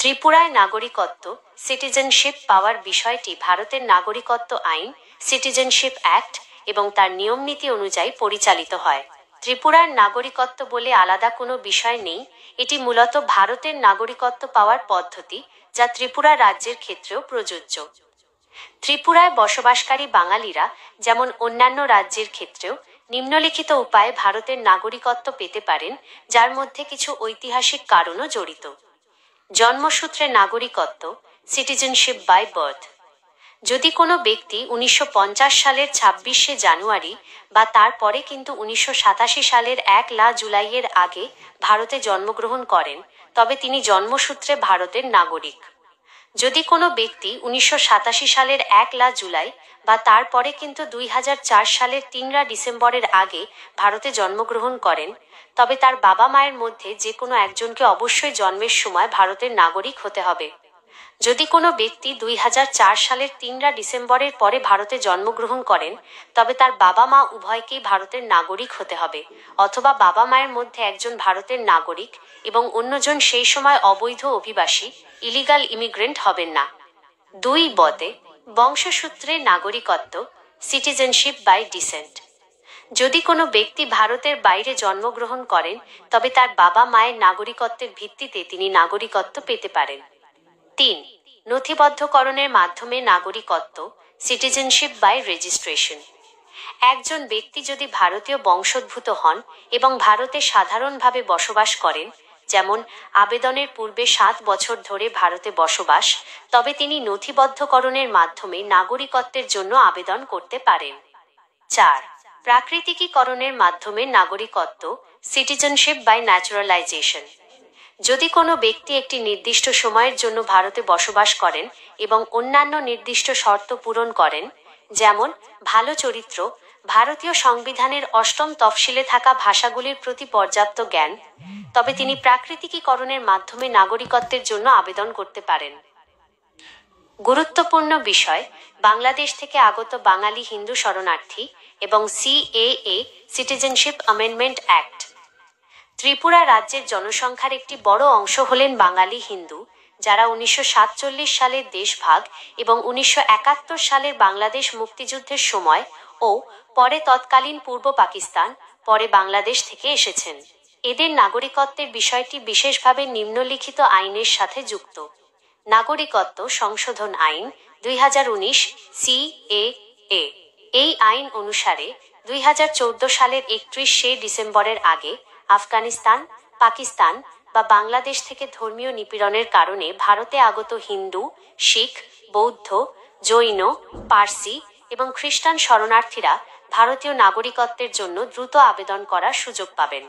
ত্রিপুরায় নাগরিকত্ব সিটিজেনশিপ পাওয়ার বিষয়টি ভারতের নাগরিকত্ব আইন সিটিজেনশিপ অ্যাক্ট এবং তার নিয়মনীতি অনুযায়ী পরিচালিত হয়। ত্রিপুরার নাগরিকত্ব বলে আলাদা কোনো বিষয় নেই, এটি মূলত ভারতের নাগরিকত্ব পাওয়ার পদ্ধতি যা ত্রিপুরা রাজ্যের ক্ষেত্রেও প্রযোজ্য। ত্রিপুরায় বসবাসকারী বাঙালিরা যেমন অন্যান্য রাজ্যের ক্ষেত্রেও নিম্নলিখিত উপায়ে ভারতের নাগরিকত্ব পেতে পারেন, যার মধ্যে কিছু ঐতিহাসিক কারণও জড়িত। জন্মসূত্রে নাগরিকত্ব সিটিজেনশিপ বাই বার্থ। যদি কোনো ব্যক্তি 1950 সালের 26শে জানুয়ারি বা তারপরে কিন্তু 1987 সালের 1 জুলাইয়ের আগে ভারতে জন্মগ্রহণ করেন, তবে তিনি জন্মসূত্রে ভারতের নাগরিক। যদি কোনো ব্যক্তি 1987 সালের 1 জুলাই বা তারপরে কিন্তু 2004 সালের 3 ডিসেম্বরের আগে ভারতে জন্মগ্রহণ করেন, তবে তার বাবা মায়ের মধ্যে যে কোনো একজনকে অবশ্যই জন্মের সময় ভারতের নাগরিক হতে হবে। যদি কোনো ব্যক্তি 2004 সালের 3 ডিসেম্বরের পরে ভারতে জন্মগ্রহণ করেন, তবে তার বাবা মা উভয়কেই ভারতের নাগরিক হতে হবে, অথবা বাবা মায়ের মধ্যে একজন ভারতের নাগরিক এবং অন্যজন সেই সময় অবৈধ অভিবাসী ইলিগাল ইমিগ্রেন্ট হবেন না। 2 বংশসূত্রে নাগরিকত্ব সিটিজেনশিপ বাই ডিসেন্ট। যদি কোনো ব্যক্তি ভারতের বাইরে জন্মগ্রহণ করেন, তবে তার বাবা মায়ের নাগরিকত্বের ভিত্তিতে তিনি নাগরিকত্ব পেতে পারেন। 3 নথিবদ্ধকরণের মাধ্যমে নাগরিকত্ব সিটিজেনশিপ বাই রেজিস্ট্রেশন। একজন ব্যক্তি যদি ভারতীয় বংশোদ্ভূত হন এবং ভারতে সাধারণভাবে বসবাস করেন, যেমন আবেদনের পূর্বে 7 বছর ধরে ভারতে বসবাস, তবে তিনি নথিবদ্ধকরণের মাধ্যমে নাগরিকত্বের জন্য আবেদন করতে পারেন। 4 প্রাকৃতিকীকরণের মাধ্যমে নাগরিকত্ব সিটিজেনশিপ বাই ন্যাচারালাইজেশন। যদি কোনো ব্যক্তি একটি নির্দিষ্ট সময়ের জন্য ভারতে বসবাস করেন এবং অন্যান্য নির্দিষ্ট শর্ত পূরণ করেন, যেমন ভালো চরিত্র, ভারতীয় সংবিধানের 8ম তফসিলে থাকা ভাষাগুলির প্রতি পর্যাপ্ত জ্ঞান, তবে তিনি প্রাকৃতিকীকরণের মাধ্যমে নাগরিকত্বের জন্য আবেদন করতে পারেন। গুরুত্বপূর্ণ বিষয়, বাংলাদেশ থেকে আগত বাঙালি হিন্দু শরণার্থী এবং CAA citizenship amendment act. Tripura রাজ্যের জনসংখ্যার একটি বড় অংশ হলেন বাঙালি হিন্দু, যারা 1947 সালের দেশভাগ এবং 1971 সালের বাংলাদেশ মুক্তিযুদ্ধের সময় ও পরে তৎকালীন পূর্ব পাকিস্তান, পরে বাংলাদেশ থেকে এসেছেন। এদের নাগরিকত্বের বিষয়টি বিশেষভাবে নিম্নলিখিত আইনের সাথে যুক্ত। নাগরিকত্ব সংশোধন আইন 2019 সিএএ। এই আইন অনুসারে 2014 সালের 31শে ডিসেম্বরের আগে আফগানিস্তান, পাকিস্তান বা বাংলাদেশ থেকে ধর্মীয় নিপীড়নের কারণে ভারতে আগত হিন্দু, শিখ, বৌদ্ধ, জৈন, পার্সি এবং খ্রিস্টান শরণার্থীরা ভারতীয় নাগরিকত্বের জন্য দ্রুত আবেদন করার সুযোগ পাবেন।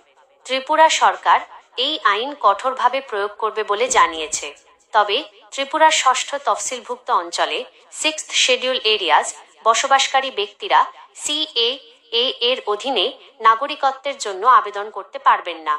ত্রিপুরা সরকার এই আইন কঠোরভাবে প্রয়োগ করবে বলে জানিয়েছে। তবে ত্রিপুরার 6ষ্ঠ তফসিলভুক্ত অঞ্চলে 6th শিডিউল এরিয়াজ বসবাসকারী ব্যক্তিরা সিএএ এর অধীনে নাগরিকত্বের জন্য আবেদন করতে পারবেন না।